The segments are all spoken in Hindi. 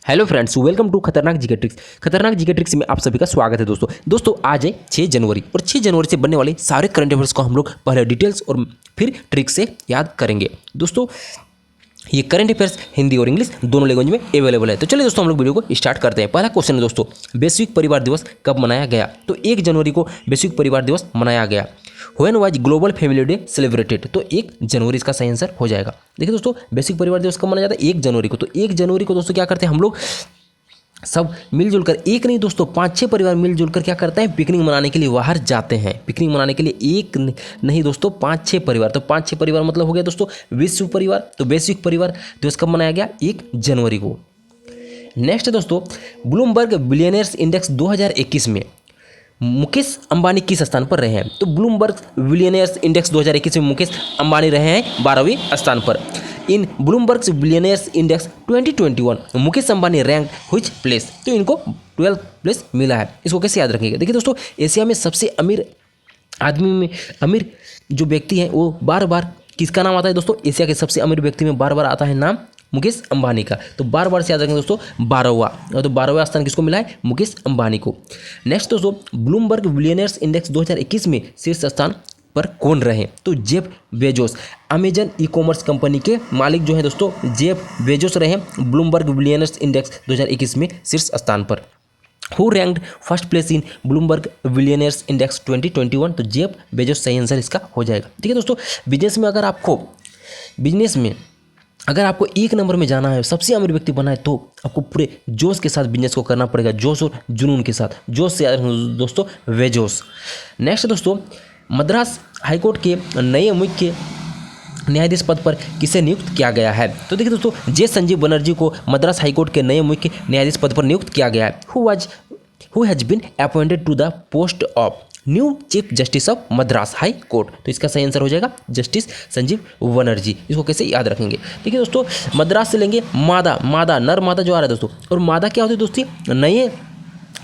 हेलो फ्रेंड्स, वेलकम टू खतरनाक जीके ट्रिक्स। खतरनाक जीके ट्रिक्स में आप सभी का स्वागत है दोस्तों आज है 6 जनवरी और 6 जनवरी से बनने वाले सारे करंट अफेयर्स को हम लोग पहले डिटेल्स और फिर ट्रिक से याद करेंगे। दोस्तों ये करंट अफेयर्स हिंदी और इंग्लिश दोनों लैंग्वेज में अवेलेबल है। तो चलिए दोस्तों हम लोग वीडियो को स्टार्ट करते हैं। पहला क्वेश्चन है दोस्तों, वैश्विक परिवार दिवस कब मनाया गया? तो 1 जनवरी को वैश्विक परिवार दिवस मनाया गया। When was global family day celebrated? तो 1 जनवरी इसका सही आंसर हो जाएगा। देखिए दोस्तों, वैश्विक परिवार दिवस कब मनाया जाता है? 1 जनवरी को। तो 1 जनवरी को दोस्तों क्या करते हैं हम लोग, सब मिलजुल कर, एक नहीं दोस्तों 5-6 परिवार मिलजुल कर क्या करते हैं, पिकनिक मनाने के लिए बाहर जाते हैं। पिकनिक मनाने के लिए एक नहीं दोस्तों 5-6 परिवार। तो 5-6 परिवार मतलब हो गया दोस्तों विश्व परिवार। तो वैश्विक परिवार दिवस कब मनाया गया? 1 जनवरी को। नेक्स्ट दोस्तों, ब्लूमबर्ग बिलियनियर्स इंडेक्स 2021 में मुकेश अंबानी किस स्थान पर रहे हैं? तो ब्लूमबर्ग बिलियनियर्स इंडेक्स 2021 में मुकेश अंबानी रहे हैं 12वें स्थान पर। In Bloomberg billionaires index 2021 Mukesh Ambani rank which place? तो इनको 12th प्लेस मिला है। इसको कैसे याद रखेंगे? देखिए दोस्तों, एशिया में सबसे अमीर आदमी में अमीर जो व्यक्ति हैं वो बार बार किसका नाम आता है दोस्तों? एशिया के सबसे अमीर व्यक्ति में बार बार आता है नाम मुकेश अंबानी का। तो बार बार से याद रखेंगे दोस्तों 12वां। तो 12वां स्थान किसको मिला है? मुकेश अंबानी को। नेक्स्ट दोस्तों, ब्लूमबर्ग बिलियनियर्स इंडेक्स 2021 में शीर्ष स्थान पर कौन रहे? तो Jeff Bezos, Amazon e commerce company के मालिक जो है दोस्तों जेफ बेजोस रहे ब्लूमबर्ग बिलियनियर्स इंडेक्स 2021 में शीर्ष स्थान पर। Who ranked first place in Bloomberg billionaires index 2021? तो जेफ बेजोस सही आंसर इसका हो जाएगा। ठीक है दोस्तों, बिजनेस में अगर आपको 1 नंबर में जाना है, सबसे अमीर व्यक्ति बनना है, तो आपको पूरे जोश के साथ बिजनेस को करना पड़ेगा, जोश और जुनून के साथ। जोश से याद रखना दोस्तों बेजोस। नेक्स्ट दोस्तों, मद्रास हाईकोर्ट के नए मुख्य न्यायाधीश पद पर किसे नियुक्त किया गया है? तो देखिए दोस्तों, जे संजीव बनर्जी को मद्रास हाईकोर्ट के नए मुख्य न्यायाधीश पद पर नियुक्त किया गया है। Who has been appointed to the post of new chief justice of Madras high court? तो इसका सही आंसर हो जाएगा जस्टिस संजीव बनर्जी। इसको कैसे याद रखेंगे? देखिए दोस्तों, मद्रास से लेंगे मादा नर मादा जो आ रहा है दोस्तों, और मादा क्या होती है दोस्तों? नए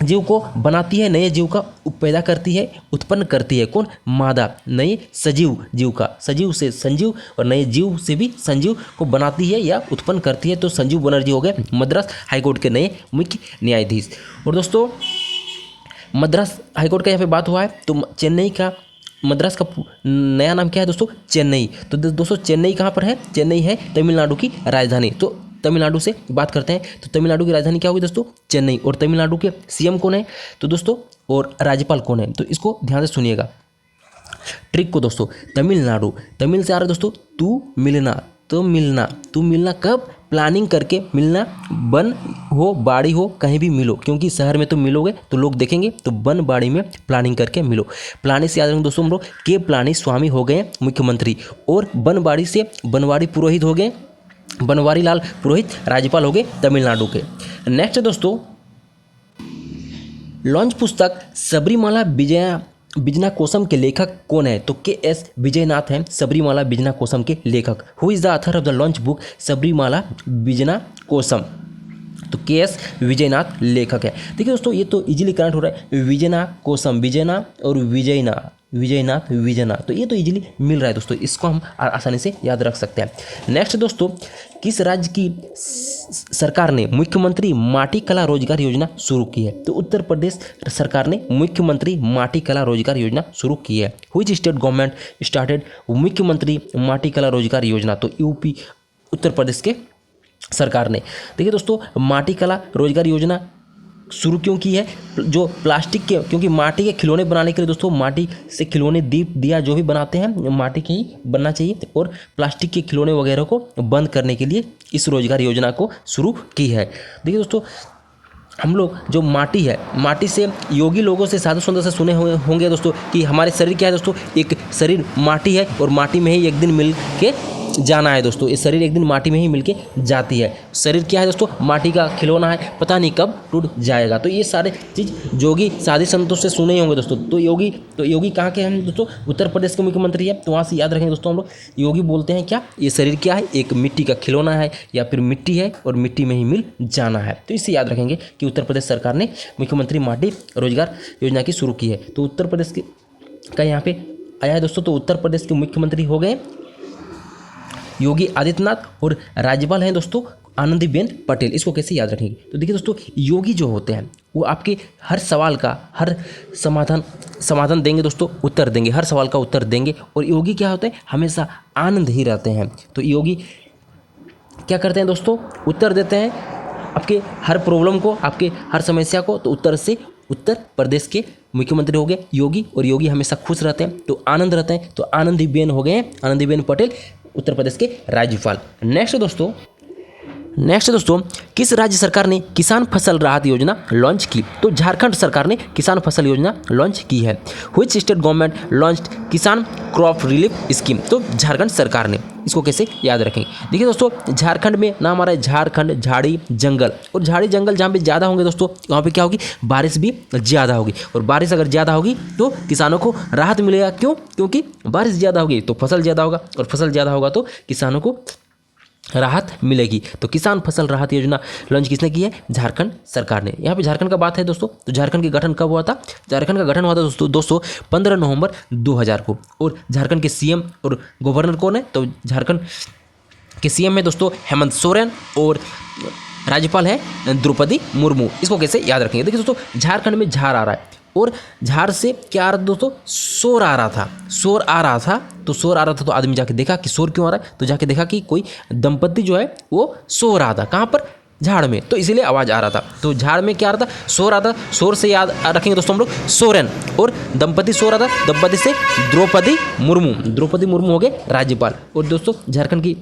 जीव को बनाती है, नए जीव का पैदा करती है, उत्पन्न करती है। कौन? मादा। नए सजीव जीव का, सजीव से संजीव और नए जीव से भी संजीव को बनाती है या उत्पन्न करती है। तो संजीव बनर्जी हो गए मद्रास हाईकोर्ट के नए मुख्य न्यायाधीश। और दोस्तों, मद्रास हाईकोर्ट का यहाँ पे बात हुआ है, तो चेन्नई का मद्रास का नया नाम क्या है दोस्तों? चेन्नई। तो दोस्तों चेन्नई कहाँ पर है? चेन्नई है तमिलनाडु की राजधानी। तो तमिलनाडु से बात करते हैं, तो तमिलनाडु की राजधानी क्या होगी दोस्तों? चेन्नई। और तमिलनाडु के सीएम कौन है तो दोस्तों, और राज्यपाल कौन है? तो इसको ध्यान से सुनिएगा ट्रिक को दोस्तों। तमिलनाडु, तमिल से आ रहा है दोस्तों तू मिलना। तो तू मिलना कब? प्लानिंग करके मिलना, बन हो बाड़ी हो कहीं भी मिलो, क्योंकि शहर में तो मिलोगे तो लोग देखेंगे, तो बन बाड़ी में प्लानिंग करके मिलो। प्लानिंग से याद रखेंगे दोस्तों हम लोग के प्लानी स्वामी हो गए मुख्यमंत्री, और बनवाड़ी से बनवाड़ी पुरोहित हो गए, बनवारी लाल पुरोहित राज्यपाल हो गए तमिलनाडु के। नेक्स्ट दोस्तों, लॉन्च पुस्तक सबरीमाला बिजना कोसम के लेखक कौन है? तो के.एस. विजयनाथ हैं सबरीमाला बिजना कोसम के लेखक। Who is the author of the launch book Sabarimala बिजना कोसम? तो के.एस. विजयनाथ लेखक है। देखिए दोस्तों, ये तो इजीली कनेक्ट हो रहा है, विजना कोसम, विजयना और विजयना, तो ये तो इजीली मिल रहा है दोस्तों, इसको हम आसानी से याद रख सकते हैं। नेक्स्ट दोस्तों, किस राज्य की सरकार ने मुख्यमंत्री माटी कला रोजगार योजना शुरू की है? तो उत्तर प्रदेश सरकार ने मुख्यमंत्री माटी कला रोजगार योजना शुरू की है। व्हिच स्टेट गवर्नमेंट स्टार्टेड मुख्यमंत्री माटी कला रोजगार योजना? तो यूपी, उत्तर प्रदेश के सरकार ने। देखिए दोस्तों, माटी कला रोजगार योजना शुरू क्यों की है? जो प्लास्टिक के, क्योंकि माटी के खिलौने बनाने के लिए दोस्तों, माटी से खिलौने, दीप दिया जो भी बनाते हैं माटी के ही बनना चाहिए, और प्लास्टिक के खिलौने वगैरह को बंद करने के लिए इस रोजगार योजना को शुरू की है। देखिए दोस्तों, हम लोग जो माटी है, माटी से योगी लोगों से साधु संतों से सुने होंगे दोस्तों कि हमारे शरीर क्या है दोस्तों? एक शरीर माटी है, और माटी में ही एक दिन मिल के जाना है दोस्तों। ये शरीर एक दिन माटी में ही मिलके जाती है। शरीर क्या है दोस्तों? माटी का खिलौना है, पता नहीं कब टूट जाएगा। तो ये सारे चीज़ योगी साधु संतों से सुने ही होंगे दोस्तों। तो योगी कहाँ के हैं दोस्तों? उत्तर प्रदेश के मुख्यमंत्री है। तो वहाँ से याद रखेंगे दोस्तों हम लोग, योगी बोलते हैं क्या? ये शरीर क्या है? एक मिट्टी का खिलौना है, या फिर मिट्टी है और मिट्टी में ही मिल जाना है। तो इससे याद रखेंगे कि उत्तर प्रदेश सरकार ने मुख्यमंत्री माटी रोजगार योजना की शुरू की है। तो उत्तर प्रदेश का यहाँ पे आया है दोस्तों। तो उत्तर प्रदेश के मुख्यमंत्री हो गए योगी आदित्यनाथ, और राज्यपाल हैं दोस्तों आनंदीबेन पटेल। इसको कैसे याद रखेंगे? तो देखिए दोस्तों, योगी जो होते हैं वो आपके हर सवाल का हर समाधान देंगे दोस्तों, उत्तर देंगे, हर सवाल का उत्तर देंगे। और योगी क्या होते हैं? हमेशा आनंद ही रहते हैं। तो योगी क्या करते हैं दोस्तों? उत्तर देते हैं आपके हर प्रॉब्लम को, आपके हर समस्या को। तो उत्तर प्रदेश के मुख्यमंत्री हो गए योगी, और योगी हमेशा खुश रहते हैं, तो आनंद रहते हैं, तो आनंदीबेन हो गए, आनंदीबेन पटेल उत्तर प्रदेश के राज्यपाल। नेक्स्ट दोस्तों, किस राज्य सरकार ने किसान फसल राहत योजना लॉन्च की? तो झारखंड सरकार ने किसान फसल योजना लॉन्च की है। व्हिच स्टेट गवर्नमेंट लॉन्च्ड किसान क्रॉप रिलीफ स्कीम? तो झारखंड सरकार ने। इसको कैसे याद रखेंगे? देखिए दोस्तों, झारखंड में नाम आ रहा है झारखंड, झाड़ी जंगल, और झाड़ी जंगल जहाँ पे ज़्यादा होंगे दोस्तों, वहाँ पे क्या होगी? बारिश भी ज़्यादा होगी, और बारिश अगर ज़्यादा होगी तो किसानों को राहत मिलेगा। क्यों? क्योंकि बारिश ज़्यादा होगी तो फसल ज़्यादा होगा, और फसल ज़्यादा होगा तो किसानों को राहत मिलेगी। तो किसान फसल राहत योजना लॉन्च किसने की है? झारखंड सरकार ने। यहाँ पे झारखंड का बात है दोस्तों, तो झारखंड के गठन कब हुआ था? झारखंड का गठन हुआ था दोस्तों 15 नवंबर 2000 को। और झारखंड के सीएम और गवर्नर कौन है? तो झारखंड के सीएम है दोस्तों हेमंत सोरेन, और राज्यपाल है द्रौपदी मुर्मू। इसको कैसे याद रखेंगे? देखिए दोस्तों, झारखंड में झार आ रहा है, और झार से क्या आ रहा था दोस्तों? शोर आ रहा था। तो शोर आ रहा था तो आदमी जाके देखा कि शोर क्यों आ रहा है, तो जाके देखा कि कोई दंपति जो है वो सो रहा था। कहाँ पर? झाड़ में। तो इसीलिए आवाज़ आ रहा था। तो झाड़ में क्या आ रहा था? शोर आ रहा था। शोर से याद रखेंगे दोस्तों हम लोग सोरेन, और दंपति सो रहा था, दंपति से द्रौपदी मुर्मू हो गए राज्यपाल। और दोस्तों, झारखंड की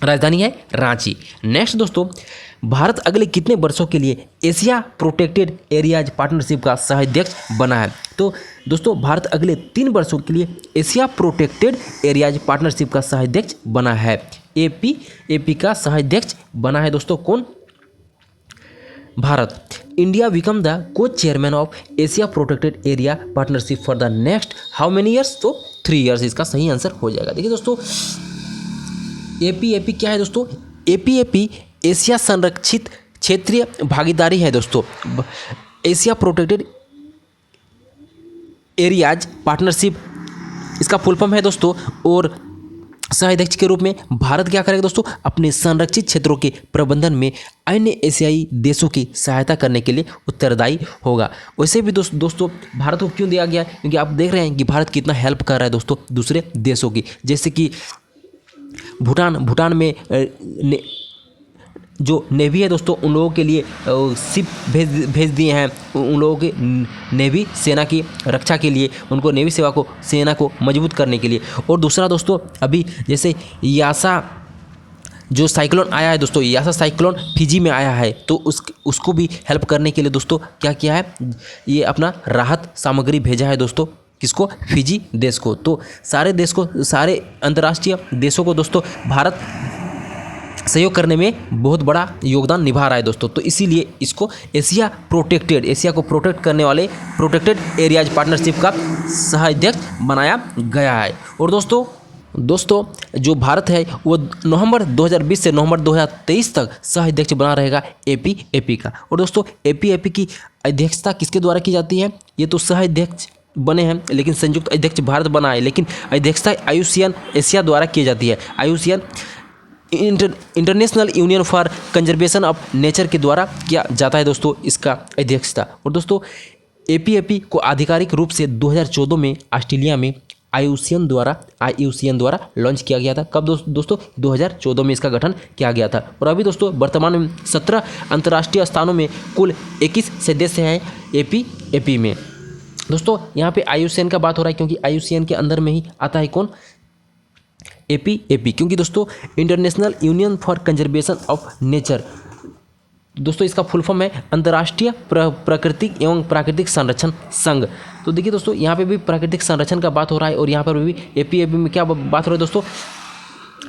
राजधानी है रांची। नेक्स्ट दोस्तों, भारत अगले कितने वर्षों के लिए एशिया प्रोटेक्टेड एरियाज पार्टनरशिप का सहाध्यक्ष बना है? तो दोस्तों, भारत अगले 3 वर्षों के लिए एशिया प्रोटेक्टेड एरियाज पार्टनरशिप का सहाध्यक्ष बना है। एपी का सहाध्यक्ष बना है दोस्तों कौन? भारत। इंडिया बिकम द को chairman of Asia protected area partnership for the next how many years? तो 3 ईयर्स इसका सही आंसर हो जाएगा। देखिए दोस्तों, एपी क्या है दोस्तों? एपी एशिया संरक्षित क्षेत्रीय भागीदारी है दोस्तों। एशिया प्रोटेक्टेड एरियाज पार्टनरशिप इसका फुल फॉर्म है दोस्तों। और सहाध्यक्ष के रूप में भारत क्या करेगा दोस्तों? अपने संरक्षित क्षेत्रों के प्रबंधन में अन्य एशियाई देशों की सहायता करने के लिए उत्तरदायी होगा। वैसे भी दोस्तों भारत को क्यों दिया गया? क्योंकि आप देख रहे हैं कि भारत कितना हेल्प कर रहा है दोस्तों दूसरे देशों की। जैसे कि भूटान में जो नेवी है दोस्तों, उन लोगों के लिए शिप भेज दिए हैं। उन लोगों के नेवी सेना की रक्षा के लिए, उनको नेवी सेना को मजबूत करने के लिए। और दूसरा दोस्तों, अभी जैसे यासा जो साइक्लोन आया है दोस्तों, यासा साइक्लोन फिजी में आया है, तो उसको भी हेल्प करने के लिए दोस्तों क्या किया है? ये अपना राहत सामग्री भेजा है दोस्तों। किसको? फिजी देश को। तो सारे अंतर्राष्ट्रीय देशों को दोस्तों भारत सहयोग करने में बहुत बड़ा योगदान निभा रहा है दोस्तों। तो इसीलिए इसको एशिया को प्रोटेक्ट करने वाले प्रोटेक्टेड एरियाज पार्टनरशिप का सहाध्यक्ष बनाया गया है। और दोस्तों जो भारत है वो नवंबर 2020 से नवंबर 2023 तक सहाध्यक्ष बना रहेगा एपी का। और दोस्तों, एपी की अध्यक्षता किसके द्वारा की जाती है? ये तो सहाध्यक्ष बने हैं, लेकिन संयुक्त अध्यक्ष भारत बना है, लेकिन अध्यक्षता आयुसियन एशिया द्वारा की जाती है। IUCN international union for conservation of nature के द्वारा किया जाता है दोस्तों इसका अध्यक्षता। और दोस्तों, एपी को आधिकारिक रूप से 2014 में ऑस्ट्रेलिया में आयुसियन द्वारा लॉन्च किया गया था। कब दोस्तों? 2014 में इसका गठन किया गया था। और अभी दोस्तों वर्तमान में 17 अंतर्राष्ट्रीय स्थानों में कुल 21 सदस्य हैं एपी में। दोस्तों, यहाँ पे आयुसियन का बात हो रहा है क्योंकि आयुसियन के अंदर में ही आता है कौन? एपी, क्योंकि दोस्तों international union for conservation of nature दोस्तों इसका फुल फॉर्म है अंतर्राष्ट्रीय प्राकृतिक एवं प्राकृतिक संरक्षण संघ। तो देखिए दोस्तों, यहाँ पे भी प्राकृतिक संरक्षण का बात हो रहा है, और यहाँ पर भी एपी में क्या बात हो रही है दोस्तों?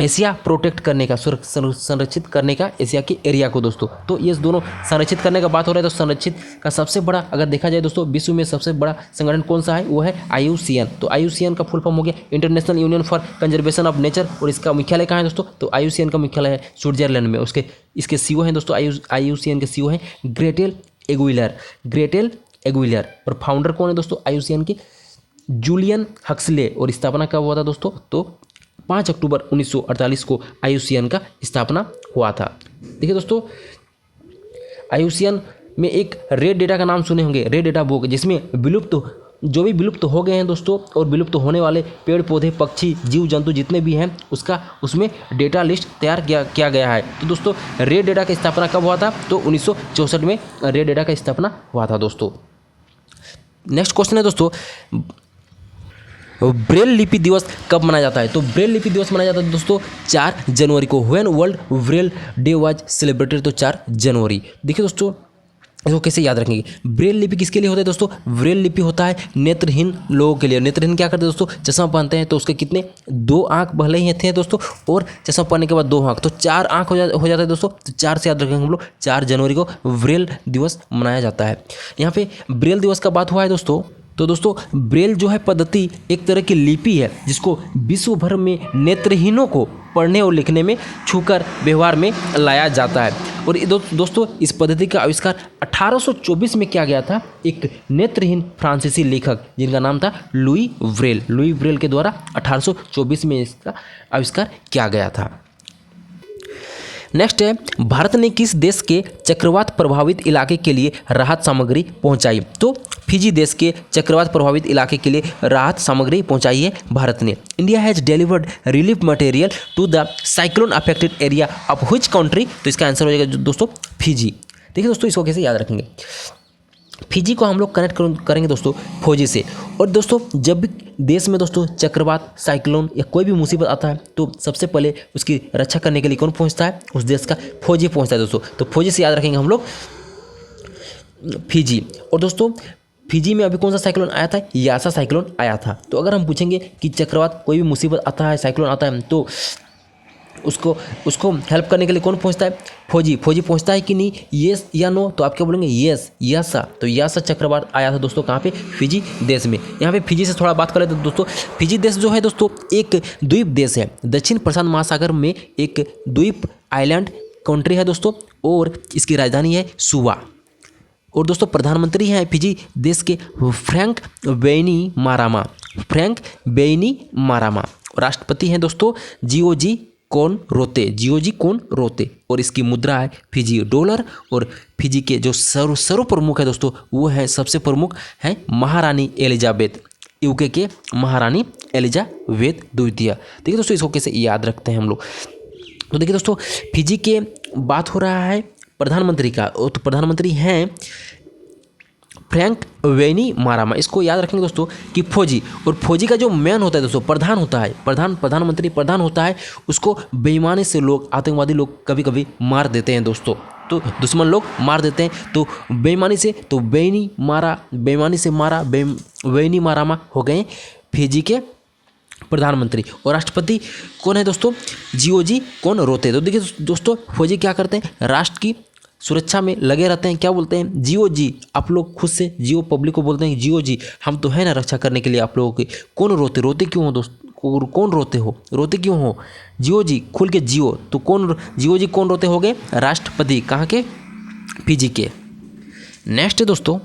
एशिया प्रोटेक्ट करने का, संरक्षित करने का एशिया के एरिया को दोस्तों। तो ये दोनों संरक्षित करने का बात हो रहा है। तो संरक्षित का सबसे बड़ा अगर देखा जाए दोस्तों, विश्व में सबसे बड़ा संगठन कौन सा है? वो है आयुसियन। तो आयुसियन का फुल फॉर्म हो गया international union for conservation of nature. और इसका मुख्यालय कहाँ है दोस्तों? तो आयुसियन का मुख्यालय है स्विट्जरलैंड में। इसके सीईओ हैं दोस्तों, आयुसियन के सीईओ हैं ग्रेटेल एगुइलर। और फाउंडर कौन है दोस्तों आयुसियन के? Julian Huxley. और स्थापना कब हुआ था दोस्तों? तो 5 अक्टूबर 1948 को IUCN का स्थापना हुआ था। देखिए दोस्तों, IUCN में एक रेड डेटा का नाम सुने होंगे, रेड डेटा बुक, जिसमें जो भी विलुप्त हो गए हैं दोस्तों और विलुप्त होने वाले पेड़ पौधे, पक्षी, जीव जंतु जितने भी हैं उसमें डेटा लिस्ट तैयार किया गया है। तो दोस्तों रेड डेटा की स्थापना कब हुआ था? तो 1964 में रेड डेटा का स्थापना हुआ था दोस्तों। नेक्स्ट क्वेश्चन है दोस्तों, ब्रेल लिपि दिवस कब मनाया जाता है? तो ब्रेल लिपि दिवस मनाया जाता है दोस्तों 4 जनवरी को। When world Braille day was celebrated? तो 4 जनवरी। देखिए दोस्तों, इसको कैसे याद रखेंगे? ब्रेल लिपि किसके लिए होता है दोस्तों? ब्रेल लिपि होता है नेत्रहीन लोगों के लिए। नेत्रहीन क्या करते हैं दोस्तों? चश्मा पहनते हैं तो उसके कितने 2 आंख भले ही थे दोस्तों, और चश्मा पहनने के बाद 2 आंख, तो 4 आंख हो जाता है दोस्तों। तो 4 से याद रखेंगे हम लोग, 4 जनवरी को ब्रेल दिवस मनाया जाता है। यहाँ पे ब्रेल दिवस का बात हुआ है दोस्तों, तो दोस्तों ब्रेल जो है पद्धति एक तरह की लिपि है जिसको विश्व भर में नेत्रहीनों को पढ़ने और लिखने में, छूकर व्यवहार में लाया जाता है। और दोस्तों इस पद्धति का आविष्कार 1824 में किया गया था एक नेत्रहीन फ्रांसीसी लेखक जिनका नाम था लुई ब्रेल के द्वारा 1824 में इसका आविष्कार किया गया था। नेक्स्ट है, भारत ने किस देश के चक्रवात प्रभावित इलाके के लिए राहत सामग्री पहुंचाई? तो फिजी देश के चक्रवात प्रभावित इलाके के लिए राहत सामग्री पहुंचाई है भारत ने। India has delivered relief material to the cyclone affected area of which country? तो इसका आंसर हो जाएगा दोस्तों फिजी। देखिए दोस्तों, इसको कैसे याद रखेंगे? फिजी को हम लोग कनेक्ट करेंगे दोस्तों फौजी से। और दोस्तों जब भी देश में दोस्तों चक्रवात, साइक्लोन या कोई भी मुसीबत आता है तो सबसे पहले उसकी रक्षा करने के लिए कौन पहुंचता है? उस देश का फौजी पहुंचता है दोस्तों। तो फौजी से याद रखेंगे हम लोग फिजी। और दोस्तों फिजी में अभी कौन सा साइक्लोन आया था? यासा साइक्लोन आया था। तो अगर हम पूछेंगे कि चक्रवात, कोई भी मुसीबत आता है, साइक्लोन आता है, तो उसको हेल्प करने के लिए कौन पहुंचता है? फौजी पहुंचता है कि नहीं? येस या नो? तो आप क्या बोलेंगे? येस, यासा। तो यासा चक्रवात आया था दोस्तों कहाँ पे? फिजी देश में। यहाँ पे फिजी से थोड़ा बात कर लेते हैं दोस्तों। फिजी देश जो है दोस्तों एक द्वीप देश है, दक्षिण प्रशांत महासागर में एक द्वीप आइलैंड कंट्री है दोस्तों, और इसकी राजधानी है सुवा। और दोस्तों प्रधानमंत्री हैं फिजी देश के फ्रैंक बैनिमारामा। राष्ट्रपति हैं दोस्तों जियोजी कोनरोते, और इसकी मुद्रा है फिजी डॉलर। और फिजी के जो सर्व प्रमुख है दोस्तों वो है, सबसे प्रमुख है महारानी एलिजाबेथ, यूके के महारानी एलिजाबेथ द्वितीय। देखिए दोस्तों इसको कैसे याद रखते हैं हम लोग? तो देखिए दोस्तों फिजी के बात हो रहा है प्रधानमंत्री का, तो प्रधानमंत्री हैं फ्रैंक बैनिमारामा। इसको याद रखेंगे दोस्तों कि फौजी, और फौजी का जो मैन होता है दोस्तों, प्रधान होता है, प्रधानमंत्री प्रधान होता है, उसको बेईमानी से लोग, आतंकवादी लोग कभी कभी मार देते हैं दोस्तों। तो दुश्मन लोग मार देते हैं, तो बेईमानी से, तो बैनिमारामा हो गए फिजी के प्रधानमंत्री। और राष्ट्रपति कौन है दोस्तों? जियोजी कोनरोते। तो देखिए दोस्तों फौजी क्या करते हैं? राष्ट्र की सुरक्षा में लगे रहते हैं। क्या बोलते हैं? जियो जी। आप लोग खुद से जियो पब्लिक को बोलते हैं जियो जी, हम तो है ना रक्षा करने के लिए आप लोगों की। कौन रोते क्यों हो दोस्त? कौन रोते क्यों हो? जियो जी, खुल के जियो। तो जियो जी कौन रोते हो गए? राष्ट्रपति। कहाँ के? फिजी के। नेक्स्ट है दोस्तों,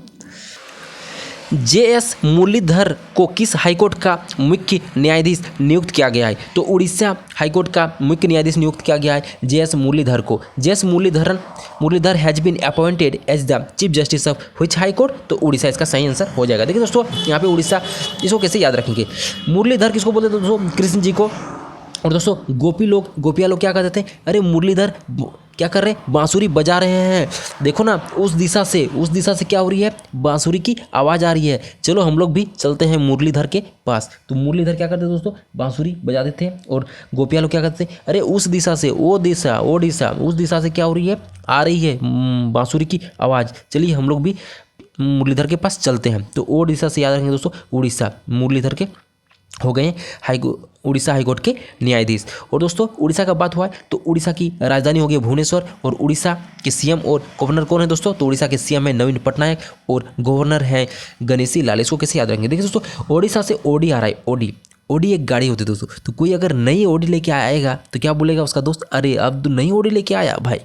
JS मुरलीधर को किस हाईकोर्ट का मुख्य न्यायाधीश नियुक्त किया गया है? तो उड़ीसा हाईकोर्ट का मुख्य न्यायाधीश नियुक्त किया गया है JS मुरलीधर को। JS Muralidhar has been appointed as the chief justice of which high court? तो उड़ीसा इसका सही आंसर हो जाएगा। देखिए दोस्तों यहाँ पे उड़ीसा, इसको कैसे याद रखेंगे? मुरलीधर किसको बोलते हैं दोस्तों? कृष्ण जी को। और दोस्तों गोपिया लोग क्या कहते थे? अरे मुरलीधर क्या कर रहे हैं? बांसुरी बजा रहे हैं। देखो ना उस दिशा से क्या हो रही है? बांसुरी की आवाज़ आ रही है। चलो हम लोग भी चलते हैं मुरलीधर के पास। तो मुरलीधर क्या करते थे दोस्तों? बांसुरी बजाते थे। और गोपिया लोग क्या करते थे? अरे उस दिशा से, उस दिशा से क्या हो रही है? आ रही है बांसुरी की आवाज़। चलिए हम लोग भी मुरलीधर के पास चलते हैं। तो ओ दिशा से याद रखेंगे दोस्तों उड़ीसा। मुरलीधर के हो गए उड़ीसा हाईकोर्ट के न्यायाधीश। और दोस्तों उड़ीसा का बात हुआ है तो उड़ीसा की राजधानी हो गई भुवनेश्वर। और उड़ीसा के सीएम और गवर्नर कौन है दोस्तों? तो उड़ीसा के सीएम है नवीन पटनायक और गवर्नर है गणेशी लाल। इसको कैसे याद रखेंगे? देखिए दोस्तों ओडिशा से ओडी आ रहा है। ओडी एक गाड़ी होती है दोस्तों। तो कोई अगर नई ओडी लेके आएगा तो क्या बोलेगा उसका दोस्त? अरे अब तो नई ओडी लेके आया भाई,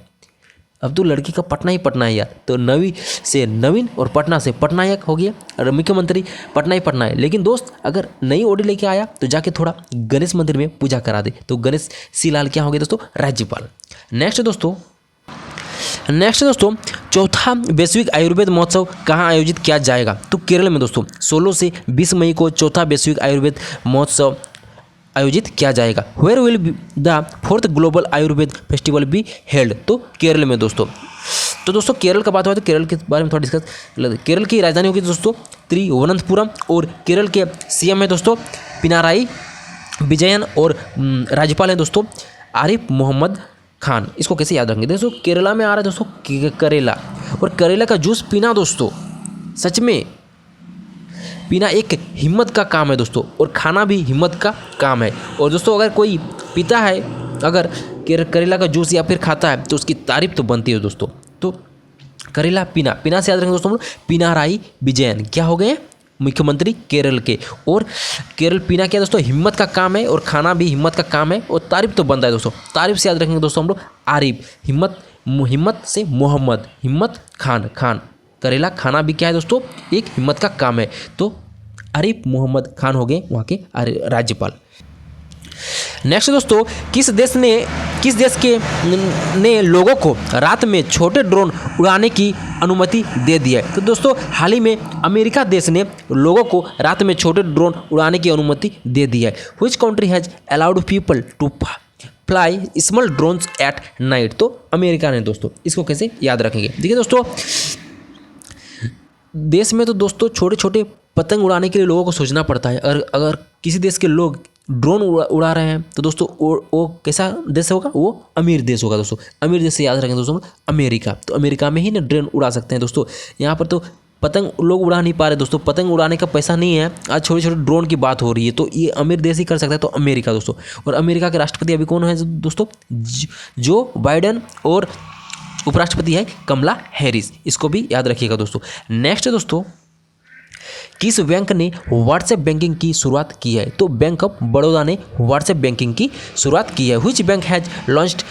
अब तो लड़की का पटना ही पटना है यार। तो नवी से नवीन और पटना से पटनायक हो गया और मुख्यमंत्री पटना ही पटना है। लेकिन दोस्त अगर नई ऑडी लेके आया तो जाके थोड़ा गणेश मंदिर में पूजा करा दे, तो गणेश सी लाल क्या हो गया दोस्तों, राज्यपाल। नेक्स्ट दोस्तों चौथा वैश्विक आयुर्वेद महोत्सव कहाँ आयोजित किया जाएगा, तो केरल में दोस्तों 16 से 20 मई को चौथा वैश्विक आयुर्वेद महोत्सव आयोजित किया जाएगा। Where will the 4th global Ayurveda festival be held, तो केरल में दोस्तों। तो दोस्तों केरल का बात हुआ तो केरल के बारे में थोड़ा डिस्कस। केरल की राजधानी होगी दोस्तों तिरुवनंतपुरम और केरल के सीएम है दोस्तों पिनाराई विजयन और राज्यपाल हैं दोस्तों आरिफ मोहम्मद खान। इसको कैसे याद रखेंगे दोस्तों, केरला में आ रहा है दोस्तों करेला, और करेला का जूस पीना दोस्तों सच में पीना एक हिम्मत का काम है दोस्तों, और खाना भी हिम्मत का काम है। और दोस्तों अगर कोई पीता है अगर करेला का जूस या फिर खाता है तो उसकी तारीफ तो बनती है दोस्तों। तो करेला पीना से याद रखेंगे दोस्तों हम लोग पिनाराई विजयन क्या हो गए मुख्यमंत्री केरल के। और केरल पीना क्या दोस्तों हिम्मत का काम है, और खाना भी हिम्मत का काम है, और तारीफ तो बनता है दोस्तों। तारीफ से याद रखेंगे दोस्तों हम लोग आरिफ, हिम्मत से मोहम्मद, हिम्मत खान करेला खाना भी क्या है दोस्तों एक हिम्मत का काम है। तो आरिफ मोहम्मद खान हो गए वहाँ के राज्यपाल। नेक्स्ट दोस्तों किस देश ने लोगों को रात में छोटे ड्रोन उड़ाने की अनुमति दे दी है, तो दोस्तों हाल ही में अमेरिका देश ने लोगों को रात में छोटे ड्रोन उड़ाने की अनुमति दे दी है। Which country has allowed people to fly small drones at night, तो अमेरिका ने दोस्तों। इसको कैसे याद रखेंगे, देखिए दोस्तों देश में तो दोस्तों छोटे छोटे पतंग उड़ाने के लिए लोगों को सोचना पड़ता है। अगर किसी देश के लोग ड्रोन उड़ा रहे हैं तो दोस्तों वो कैसा देश होगा, वो अमीर देश होगा दोस्तों। अमीर देश से याद रखेंगे दोस्तों अमेरिका, तो अमेरिका में ही ना ड्रोन उड़ा सकते हैं दोस्तों। यहाँ पर तो पतंग लोग उड़ा नहीं पा रहे दोस्तों, पतंग उड़ाने का पैसा नहीं है। आज छोटे छोटे ड्रोन की बात हो रही है, तो ये अमीर देश ही कर सकता है, तो अमेरिका दोस्तों। और अमेरिका के राष्ट्रपति अभी कौन है दोस्तों, जो बाइडेन, और उपराष्ट्रपति है कमला हैरिस। इसको भी याद रखिएगा दोस्तों। नेक्स्ट दोस्तों किस बैंक ने व्हाट्सएप बैंकिंग की शुरुआत की है, तो बैंक ऑफ बड़ौदा ने व्हाट्सएप बैंकिंग की शुरुआत की है। Which bank has launched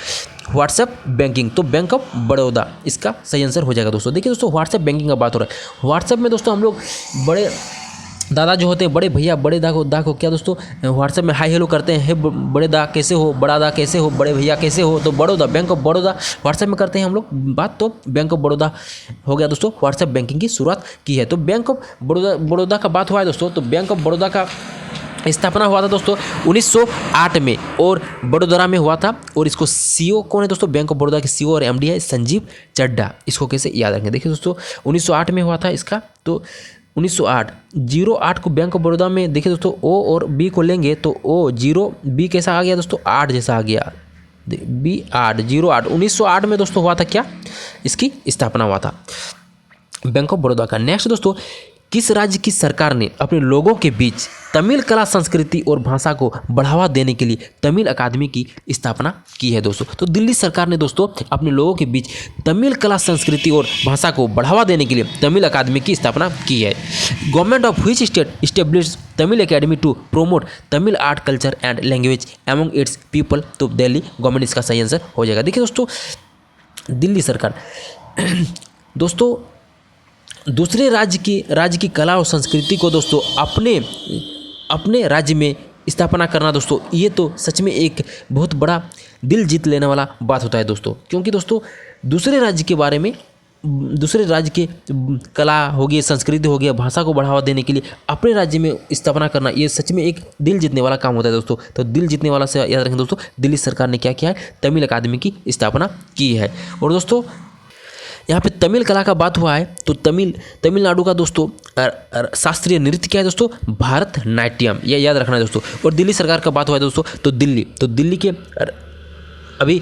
WhatsApp banking, तो बैंक ऑफ बड़ौदा इसका सही आंसर हो जाएगा दोस्तों। देखिए दोस्तों व्हाट्सएप बैंकिंग का बात हो रहा है। व्हाट्सएप में दोस्तों हम लोग बड़े दादा जो होते हैं, बड़े भैया, बड़े दा को क्या दोस्तों व्हाट्सएप में हाई हेलो करते हैं, हे बड़े दा कैसे हो, बड़ा दा कैसे हो, बड़े भैया कैसे हो, तो Baroda bank of Baroda WhatsApp में करते हैं हम लोग बात, तो बैंक ऑफ बड़ौदा हो गया दोस्तों। व्हाट्सएप बैंकिंग की शुरुआत की है, तो बैंक ऑफ बड़ौदा का बात हुआ है दोस्तों। तो बैंक ऑफ बड़ौदा का स्थापना हुआ था दोस्तों 1908 में, और बड़ोदरा में हुआ था। और इसको सीईओ कौन है दोस्तों, बैंक ऑफ बड़ौदा के सीईओ और एमडी है संजीव चड्ढा। इसको कैसे याद रखेंगे, देखिए दोस्तों 1908 में हुआ था इसका, तो 1908 को बैंक ऑफ बड़ौदा में देखिए दोस्तों ओ और बी को लेंगे तो ओ 0 बी कैसा आ गया दोस्तों 8 जैसा आ गया, बी 8 08 1908 में दोस्तों हुआ था क्या, इसकी स्थापना हुआ था बैंक ऑफ बड़ौदा का। नेक्स्ट दोस्तों किस राज्य की सरकार ने अपने लोगों के बीच तमिल कला संस्कृति और भाषा को बढ़ावा देने के लिए तमिल अकादमी की स्थापना की है दोस्तों। तो दिल्ली सरकार ने दोस्तों अपने लोगों के बीच तमिल कला संस्कृति और भाषा को बढ़ावा देने के लिए तमिल अकादमी की स्थापना की है। Government of which state established Tamil academy to promote Tamil art culture and language among its people, तो दिल्ली गवर्नमेंट इसका सही आंसर हो जाएगा। देखिए दोस्तों दिल्ली सरकार दोस्तों दूसरे राज्य की कला और संस्कृति को दोस्तों अपने राज्य में स्थापना करना दोस्तों, ये तो सच में एक बहुत बड़ा दिल जीत लेने वाला बात होता है दोस्तों। क्योंकि दोस्तों दूसरे राज्य के बारे में, दूसरे राज्य के कला हो गई, संस्कृति हो गया, भाषा को बढ़ावा देने के लिए अपने राज्य में स्थापना करना, ये सच में एक दिल जीतने वाला काम होता है दोस्तों। तो दिल जीतने वाला से याद रखें दोस्तों, दिल्ली सरकार ने क्या किया है, तमिल अकादमी की स्थापना की है। और दोस्तों यहाँ पे तमिल कला का बात हुआ है, तो तमिलनाडु का दोस्तों शास्त्रीय नृत्य क्या है दोस्तों, भारतनाट्यम, ये याद रखना है दोस्तों। और दिल्ली सरकार का बात हुआ है दोस्तों, तो दिल्ली के अभी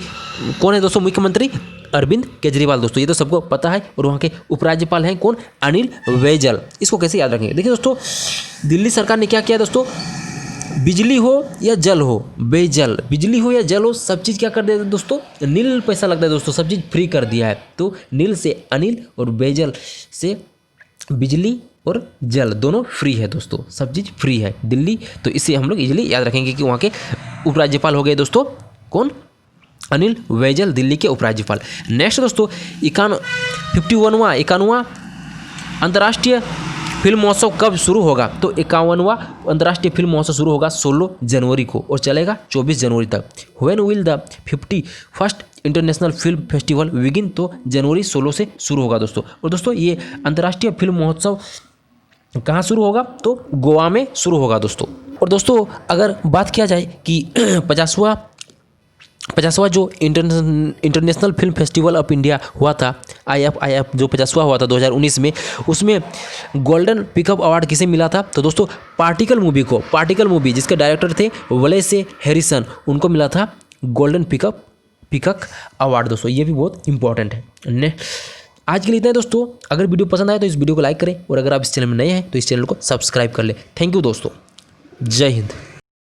कौन है दोस्तों मुख्यमंत्री, अरविंद केजरीवाल दोस्तों, ये तो सबको पता है। और वहाँ के उपराज्यपाल हैं कौन, अनिल बैजल। इसको कैसे याद रखेंगे, देखिए दोस्तों दिल्ली सरकार ने क्या किया दोस्तों, बिजली हो या जल हो, बेजल, बिजली हो या जल हो, सब चीज़ क्या कर दिया दोस्तों, नील पैसा लगता है दोस्तों, सब चीज़ फ्री कर दिया है। तो नील से अनिल और बेजल से बिजली और जल दोनों फ्री है दोस्तों, सब चीज़ फ्री है दिल्ली। तो इसे हम लोग इजीली याद रखेंगे कि वहाँ के उपराज्यपाल हो गए दोस्तों कौन, अनिल बैजल दिल्ली के उपराज्यपाल। नेक्स्ट दोस्तों 51वां अंतर्राष्ट्रीय फिल्म महोत्सव कब शुरू होगा? तो 51वां अंतर्राष्ट्रीय फिल्म महोत्सव शुरू होगा 16 जनवरी को और चलेगा 24 जनवरी तक। When will the 51st international film festival begin? तो जनवरी 16 से शुरू होगा दोस्तों। और दोस्तों ये अंतर्राष्ट्रीय फिल्म महोत्सव कहाँ शुरू होगा? तो गोवा में शुरू होगा दोस्तों। और दोस्तों अगर बात किया जाए कि 50वां जो international film festival of India हुआ था, IFIF जो 50वां हुआ था 2019 में, उसमें गोल्डन पिकअप अवार्ड किसे मिला था? तो दोस्तों पार्टिकल मूवी जिसके डायरेक्टर थे वलेस हैरिसन, उनको मिला था गोल्डन पिकअप अवार्ड दोस्तों। ये भी बहुत इंपॉर्टेंट है। आज के लिए इतना है दोस्तों। अगर वीडियो पसंद आए तो इस वीडियो को लाइक करें और अगर आप इस चैनल में नए हैं तो इस चैनल को सब्सक्राइब कर लें। थैंक यू दोस्तों, जय हिंद।